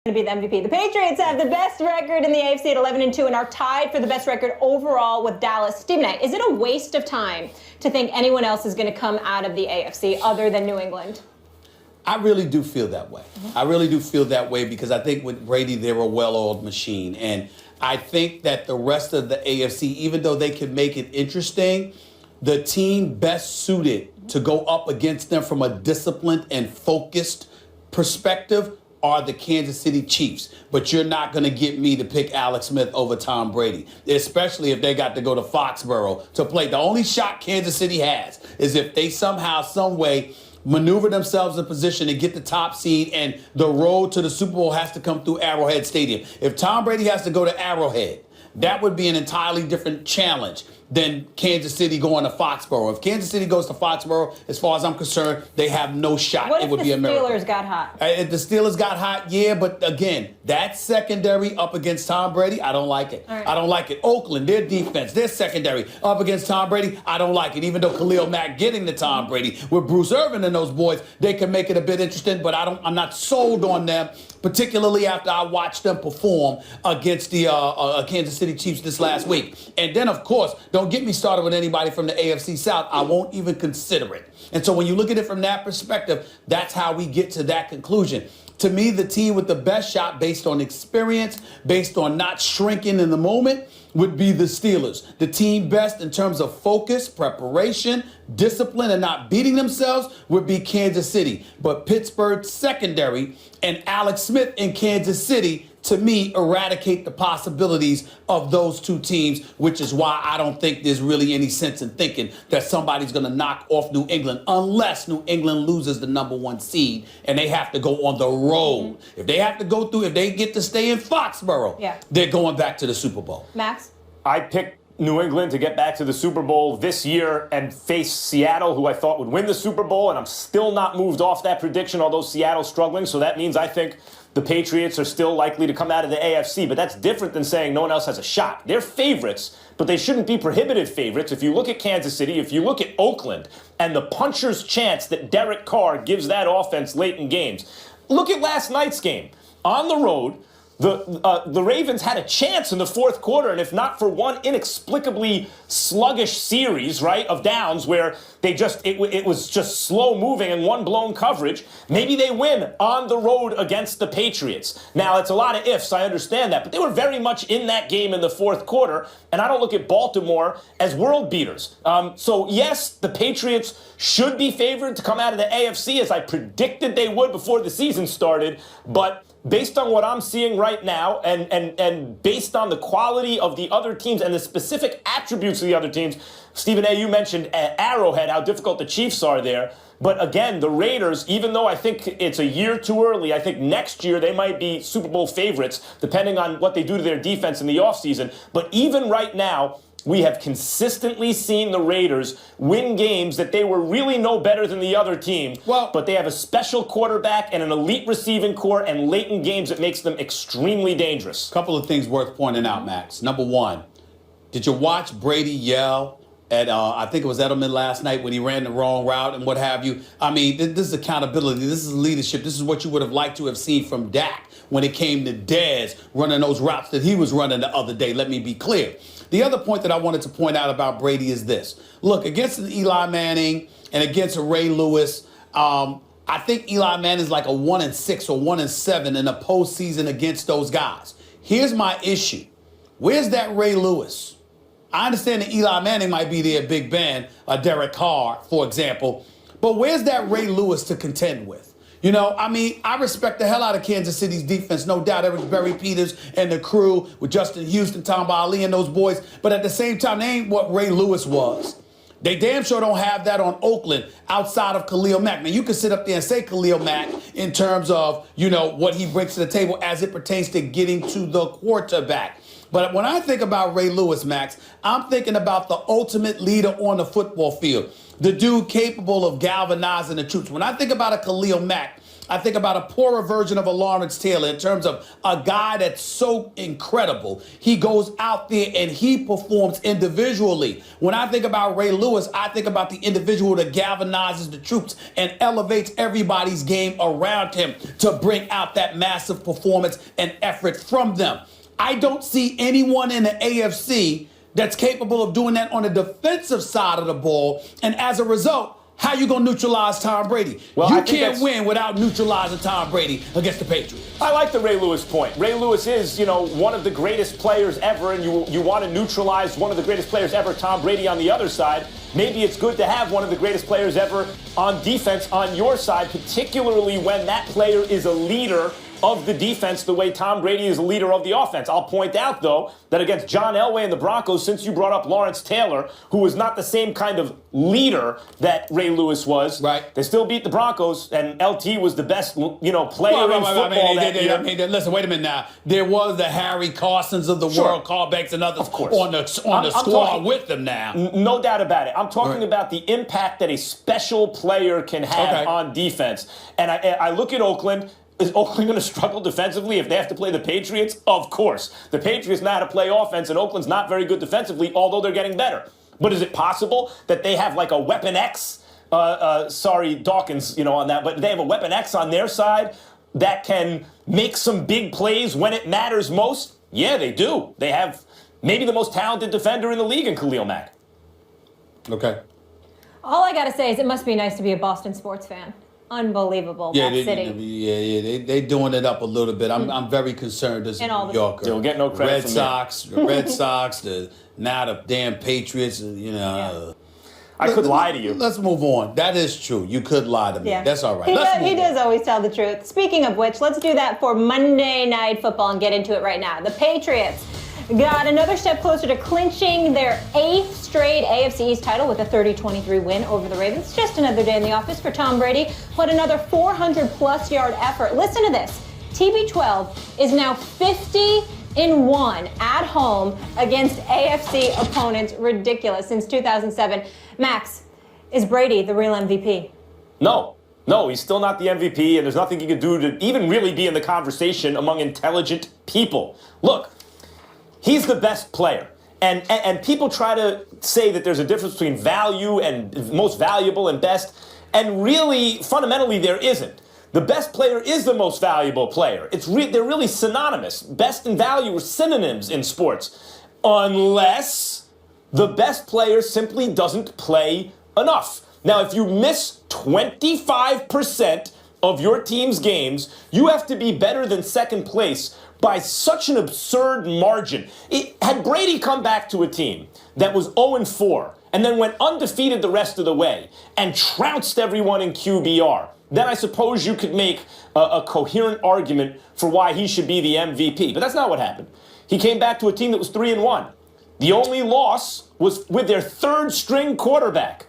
To be the MVP. The Patriots have the best record in the AFC at 11-2 and are tied for the best record overall with Dallas. Stephen A., is it a waste of time to think anyone else is going to come out of the AFC other than New England? I really do feel that way. I really do feel that way because I think with Brady, they're a well-oiled machine. And I think that the rest of the AFC, even though they can make it interesting, the team best suited to go up against them from a disciplined and focused perspective are the Kansas City Chiefs. But you're not going to get me to pick Alex Smith over Tom Brady, especially if they got to go to Foxborough to play. The only shot Kansas City has is if they somehow, some way, maneuver themselves in position to get the top seed, and the road to the Super Bowl has to come through Arrowhead Stadium. If Tom Brady has to go to Arrowhead, that would be an entirely different challenge than Kansas City going to Foxborough. If Kansas City goes to Foxborough, as far as I'm concerned, they have no shot. What it would be a miracle. What if the Steelers got hot? If the Steelers got hot, yeah, but again, that secondary up against Tom Brady, I don't like it. Right. I don't like it. Oakland, their defense, their secondary up against Tom Brady, I don't like it. Even though Khalil Mack getting to Tom Brady with Bruce Irvin and those boys, they can make it a bit interesting, but I'm not sold on them, particularly after I watched them perform against the Kansas City Chiefs this last week. And then, of course, don't get me started with anybody from the AFC South. I won't even consider it. And so when you look at it from that perspective, that's how we get to that conclusion. To me, the team with the best shot based on experience, based on not shrinking in the moment, would be the Steelers. The team best in terms of focus, preparation, discipline, and not beating themselves would be Kansas City. But Pittsburgh's secondary and Alex Smith in Kansas City, to me, eradicate the possibilities of those two teams, which is why I don't think there's really any sense in thinking that somebody's going to knock off New England unless New England loses the #1 seed and they have to go on the road. If they have to go through, if they get to stay in Foxborough, they're going back to the Super Bowl. Max? I picked New England to get back to the Super Bowl this year and face Seattle, who I thought would win the Super Bowl, and I'm still not moved off that prediction, although Seattle's struggling. So that means I think the Patriots are still likely to come out of the AFC, but that's different than saying no one else has a shot. They're favorites, but they shouldn't be prohibitive favorites. If you look at Kansas City, if you look at Oakland, and the puncher's chance that Derek Carr gives that offense late in games. Look at last night's game. On the road, the Ravens had a chance in the fourth quarter, and if not for one inexplicably sluggish series, right, of downs where they just it was just slow moving and one blown coverage, maybe they win on the road against the Patriots. Now, it's a lot of ifs, I understand that, but they were very much in that game in the fourth quarter, and I don't look at Baltimore as world beaters. So, yes, the Patriots should be favored to come out of the AFC, as I predicted they would before the season started, but based on what I'm seeing right now and based on the quality of the other teams and the specific attributes of the other teams, Stephen A., you mentioned at Arrowhead how difficult the Chiefs are there. But again, the Raiders, even though I think it's a year too early, I think next year they might be Super Bowl favorites, depending on what they do to their defense in the offseason. But even right now, we have consistently seen the Raiders win games that they were really no better than the other team. But they have a special quarterback and an elite receiving core, and late in games it makes them extremely dangerous. A couple of things worth pointing out, Max. Number one, did you watch Brady yell at, I think it was Edelman last night when he ran the wrong route and what have you? I mean, this is accountability. This is leadership. This is what you would have liked to have seen from Dak when it came to Dez running those routes that he was running the other day. Let me be clear. The other point that I wanted to point out about Brady is this. Look, against an Eli Manning and against a Ray Lewis, I think Eli Manning is like a 1-6 or 1-7 in the postseason against those guys. Here's my issue. Where's that Ray Lewis? I understand that Eli Manning might be there, Big Ben, or Derek Carr, for example, but where's that Ray Lewis to contend with? You know, I mean, I respect the hell out of Kansas City's defense, no doubt. Eric Berry Peters and the crew with Justin Houston, Tom Ali, and those boys. But at the same time, they ain't what Ray Lewis was. They damn sure don't have that on Oakland outside of Khalil Mack. Now, you can sit up there and say Khalil Mack in terms of, you know, what he brings to the table as it pertains to getting to the quarterback. But when I think about Ray Lewis, Max, I'm thinking about the ultimate leader on the football field, the dude capable of galvanizing the troops. When I think about a Khalil Mack, I think about a poorer version of a Lawrence Taylor in terms of a guy that's so incredible. He goes out there and he performs individually. When I think about Ray Lewis, I think about the individual that galvanizes the troops and elevates everybody's game around him to bring out that massive performance and effort from them. I don't see anyone in the AFC that's capable of doing that on the defensive side of the ball. And as a result, how you going to neutralize Tom Brady? Well, you can't win without neutralizing Tom Brady against the Patriots. I like the Ray Lewis point. Ray Lewis is, one of the greatest players ever, and you want to neutralize one of the greatest players ever, Tom Brady, on the other side. Maybe it's good to have one of the greatest players ever on defense on your side, particularly when that player is a leader of the defense the way Tom Brady is a leader of the offense. I'll point out, though, that against John Elway and the Broncos, since you brought up Lawrence Taylor, who was not the same kind of leader that Ray Lewis was, right? They still beat the Broncos, and LT was the best, player in football that year. Listen, wait a minute now. There was the Harry Carsons of the world, Carl Banks and others on the squad with them now. No doubt about it. I'm talking about the impact that a special player can have on defense. And I look at Oakland. Is Oakland going to struggle defensively if they have to play the Patriots? Of course. The Patriots know how to play offense, and Oakland's not very good defensively, although they're getting better. But is it possible that they have like a Weapon X? Sorry, Dawkins, on that, but they have a Weapon X on their side that can make some big plays when it matters most? Yeah, they do. They have maybe the most talented defender in the league in Khalil Mack. Okay. All I got to say is it must be nice to be a Boston sports fan. Unbelievable. Yeah, that city. they doing it up a little bit. I'm very concerned as a New Yorker. They'll get no credit Red from Sox, the Red Sox, now the damn Patriots. I could lie to you. Let's move on. That is true. You could lie to me. Yeah. That's all right. He does always tell the truth. Speaking of which, let's do that for Monday Night Football and get into it right now. The Patriots got another step closer to clinching their 8th straight AFC East title with a 30-23 win over the Ravens. Just another day in the office for Tom Brady. What another 400-plus yard effort. Listen to this. TB12 is now 50-1 at home against AFC opponents. Ridiculous. Since 2007. Max, is Brady the real MVP? No, he's still not the MVP, and there's nothing he can do to even really be in the conversation among intelligent people. Look, he's the best player. And people try to say that there's a difference between value and most valuable and best. And really, fundamentally, there isn't. The best player is the most valuable player. They're really synonymous. Best and value are synonyms in sports. Unless the best player simply doesn't play enough. Now, if you miss 25% of your team's games, you have to be better than second place by such an absurd margin. Had Brady come back to a team that was 0-4 and then went undefeated the rest of the way and trounced everyone in QBR, then I suppose you could make a coherent argument for why he should be the MVP. But that's not what happened. He came back to a team that was 3-1. The only loss was with their third-string quarterback.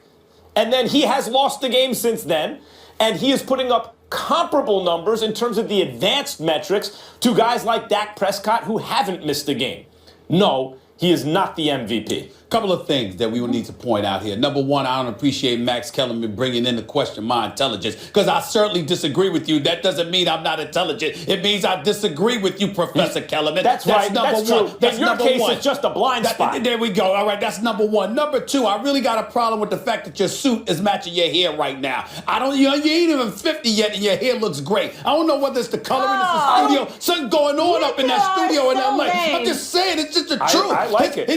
And then he has lost the game since then, and he is putting up comparable numbers in terms of the advanced metrics to guys like Dak Prescott who haven't missed a game. No, he is not the MVP. Couple of things that we will need to point out here. Number one, I don't appreciate Max Kellerman bringing into question my intelligence, because I certainly disagree with you. That doesn't mean I'm not intelligent. It means I disagree with you, Professor Kellerman. That's right. Number that's one. True. That's in your number case, one. it's just a blind spot. There we go. All right, that's number one. Number two, I really got a problem with the fact that your suit is matching your hair right now. You ain't even 50 yet, and your hair looks great. I don't know whether it's the color in the studio, something going on up in that studio in LA. I'm just saying, it's just the truth. I like it.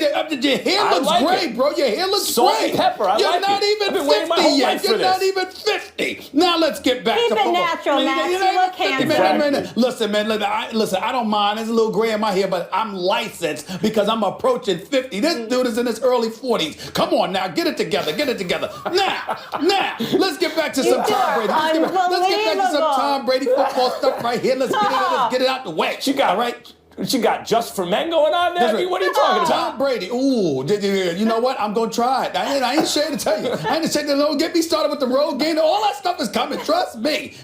Your hair looks great, bro. Your hair looks Salt great. and pepper. You're not even 50 yet. You're not even 50. Now let's get back to football. Keep it natural, Max. You look handsome. Listen, man. Listen, I don't mind. There's a little gray in my hair, but I'm licensed because I'm approaching 50. This dude is in his early 40s. Come on now. Get it together. Now, let's get back to some Tom Brady. Let's get back to some Tom Brady football stuff right here. Let's get it out the way. All right? She got just for men going on there? Right. What are you talking about? Tom Brady. Ooh, you know what? I'm going to try it. I ain't ashamed to tell you. I ain't ashamed to don't get me started with the road game. All that stuff is coming. Trust me,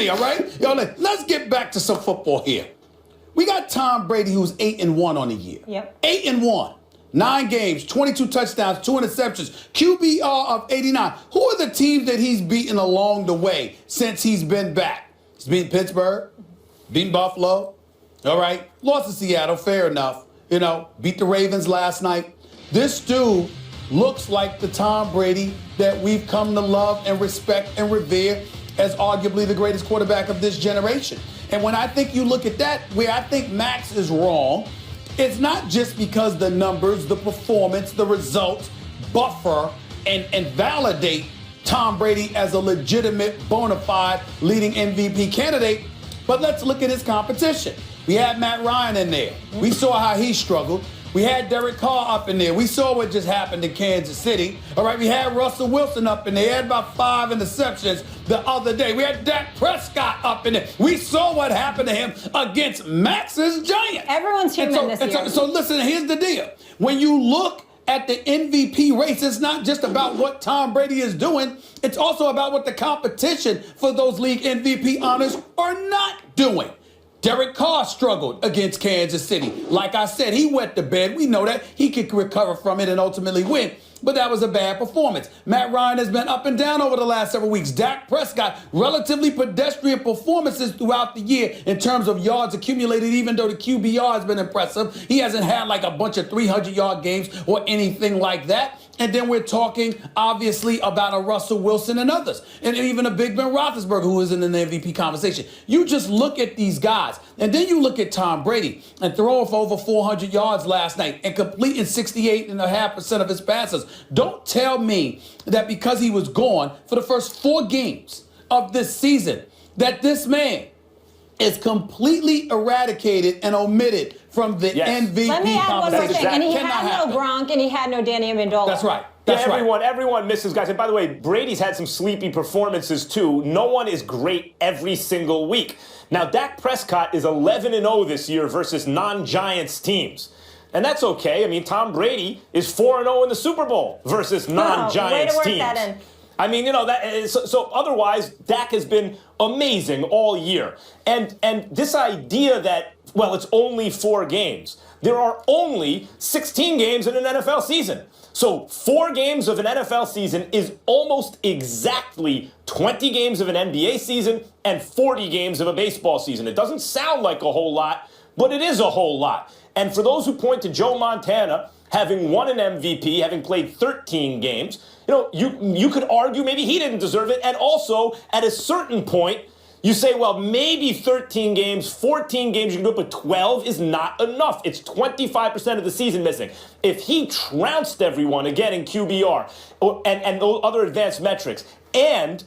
all right? Yo, let's get back to some football here. We got Tom Brady, who's 8-1 on the year. Yep. 8-1. 9 games, 22 touchdowns, 2 interceptions, QBR of 89. Who are the teams that he's beaten along the way since he's been back? He's beaten Pittsburgh, beaten Buffalo. All right. Lost to Seattle, fair enough. You know, beat the Ravens last night. This dude looks like the Tom Brady that we've come to love and respect and revere as arguably the greatest quarterback of this generation. And when I think you look at that, where I think Max is wrong, it's not just because the numbers, the performance, the results buffer and validate Tom Brady as a legitimate, bona fide leading MVP candidate, but let's look at his competition. We had Matt Ryan in there. We saw how he struggled. We had Derek Carr up in there. We saw what just happened in Kansas City. All right, we had Russell Wilson up in there. He had about 5 interceptions the other day. We had Dak Prescott up in there. We saw what happened to him against Max's Giants. Everyone's human this year. So listen, here's the deal. When you look at the MVP race, it's not just about what Tom Brady is doing. It's also about what the competition for those league MVP honors are not doing. Derek Carr struggled against Kansas City. Like I said, he wet the bed. We know that. He could recover from it and ultimately win. But that was a bad performance. Matt Ryan has been up and down over the last several weeks. Dak Prescott, relatively pedestrian performances throughout the year in terms of yards accumulated, even though the QBR has been impressive. He hasn't had like a bunch of 300-yard games or anything like that. And then we're talking, obviously, about a Russell Wilson and others. And even a Big Ben Roethlisberger, who is in an MVP conversation. You just look at these guys. And then you look at Tom Brady and throwing for over 400 yards last night and completing 68.5% of his passes. Don't tell me that because he was gone for the first 4 games of this season, that this man is completely eradicated and omitted from the MVP Let me add one more conversation. thing. And he Cannot had happen. no Gronk and he had no Danny Amendola. That's right. That's right. Everyone misses guys. And by the way, Brady's had some sleepy performances too. No one is great every single week. Now, Dak Prescott is 11-0 this year versus non-Giants teams. And that's okay. I mean, Tom Brady is 4-0 in the Super Bowl versus non-Giants way to teams. work that in. I mean, you know, so otherwise, Dak has been amazing all year. And this idea that, well, it's only 4 games. There are only 16 games in an NFL season. So 4 games of an NFL season is almost exactly 20 games of an NBA season and 40 games of a baseball season. It doesn't sound like a whole lot, but it is a whole lot. And for those who point to Joe Montana having won an MVP, having played 13 games, you know, you could argue maybe he didn't deserve it. And also, at a certain point, you say, well, maybe 13 games, 14 games you can do it, but 12 is not enough. It's 25% of the season missing. If he trounced everyone again in QBR and those other advanced metrics, and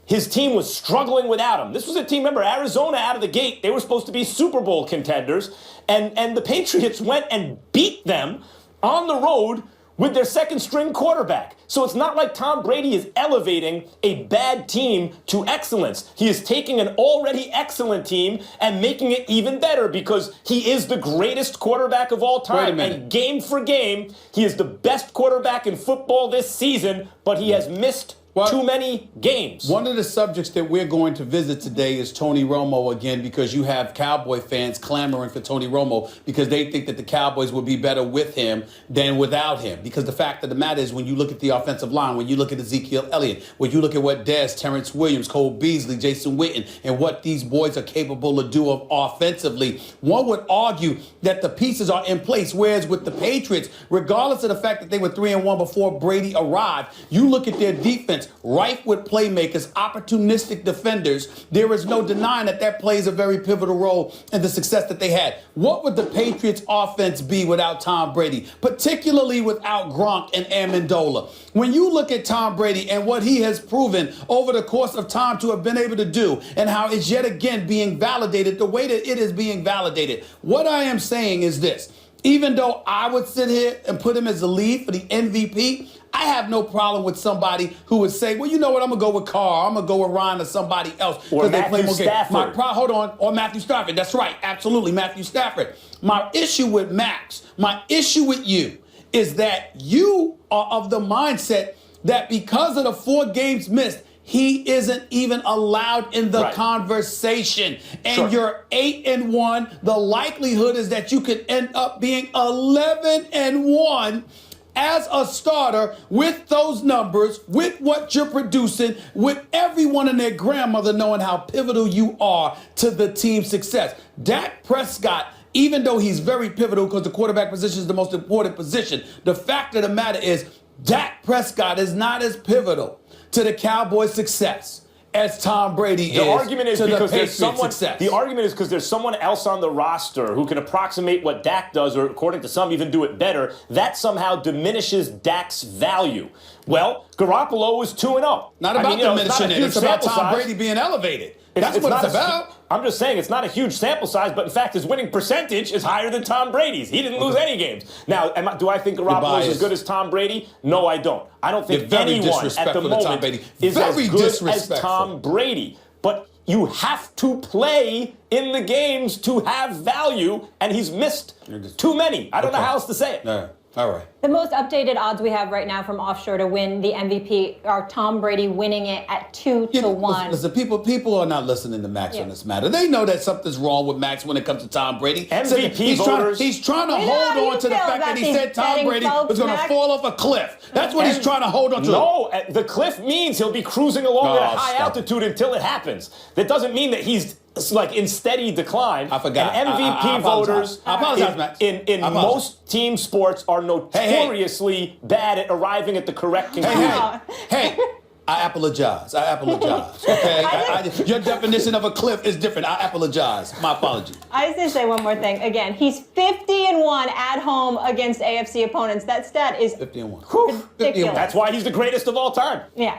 his team was struggling without him. This was a team, remember, Arizona out of the gate, they were supposed to be Super Bowl contenders, and the Patriots went and beat them on the road with their second-string quarterback. So it's not like Tom Brady is elevating a bad team to excellence. He is taking an already excellent team and making it even better because he is the greatest quarterback of all time. And game for game, he is the best quarterback in football this season, but he has missed too many games. One of the subjects that we're going to visit today is Tony Romo again, because you have Cowboy fans clamoring for Tony Romo because they think that the Cowboys would be better with him than without him. Because the fact of the matter is, when you look at the offensive line, when you look at Ezekiel Elliott, when you look at what Dez, Terrence Williams, Cole Beasley, Jason Witten, and what these boys are capable of doing offensively, one would argue that the pieces are in place. Whereas with the Patriots, regardless of the fact that they were 3-1 before Brady arrived, you look at their defense, rife with playmakers, opportunistic defenders. There is no denying that plays a very pivotal role in the success that they had. What would the Patriots offense be without Tom Brady, particularly without Gronk and Amendola? When you look at Tom Brady and what he has proven over the course of time to have been able to do, and how it's yet again being validated the way that it is being validated, what I am saying is this. Even though I would sit here and put him as the lead for the MVP, I have no problem with somebody who would say, well, you know what, I'm going to go with Carr, I'm going to go with Ryan or somebody else. Or Matthew Stafford. Or Matthew Stafford. That's right, absolutely, Matthew Stafford. My issue with Max, my issue with you, is that you are of the mindset that because of the 4 games missed, he isn't even allowed in the conversation. And you're 8-1. The likelihood is that you could end up being 11-1. as a starter with those numbers, with what you're producing, with everyone and their grandmother knowing how pivotal you are to the team's success. Dak Prescott, even though he's very pivotal because the quarterback position is the most important position, the fact of the matter is Dak Prescott is not as pivotal to the Cowboys' success as Tom Brady is. The argument is to because the there's someone. success. The argument is because there's someone else on the roster who can approximate what Dak does, or according to some, even do it better. That somehow diminishes Dak's value. Well, Garoppolo was 2-0. Not about diminishing it. It's about Tom Brady being elevated. That's what it's about. I'm just saying it's not a huge sample size, but in fact his winning percentage is higher than Tom Brady's. He didn't lose any games. Now, do I think Garoppolo is as good as Tom Brady? No, I don't. I don't think anyone at the moment is as good as Tom Brady. But you have to play in the games to have value, and he's missed too many. I don't know how else to say it. All right. The most updated odds we have right now from offshore to win the MVP are Tom Brady winning it at 2-1. Listen, people are not listening to Max on this matter. They know that something's wrong with Max when it comes to Tom Brady. MVP voters. He's trying to hold on to the fact that he said Tom Brady was going to fall off a cliff. That's what he's trying to hold on to. No, the cliff means he'll be cruising along at a high altitude until it happens. That doesn't mean that he's like in steady decline. I forgot. And MVP voters I apologize, Max. in most team sports are notoriously bad at arriving at the correct conclusion. Hey, I apologize. Okay? Your definition of a cliff is different. I apologize. My apology. I was going to say one more thing. Again, he's 50-1 at home against AFC opponents. That stat is 50-1. ridiculous. That's why he's the greatest of all time. Yeah.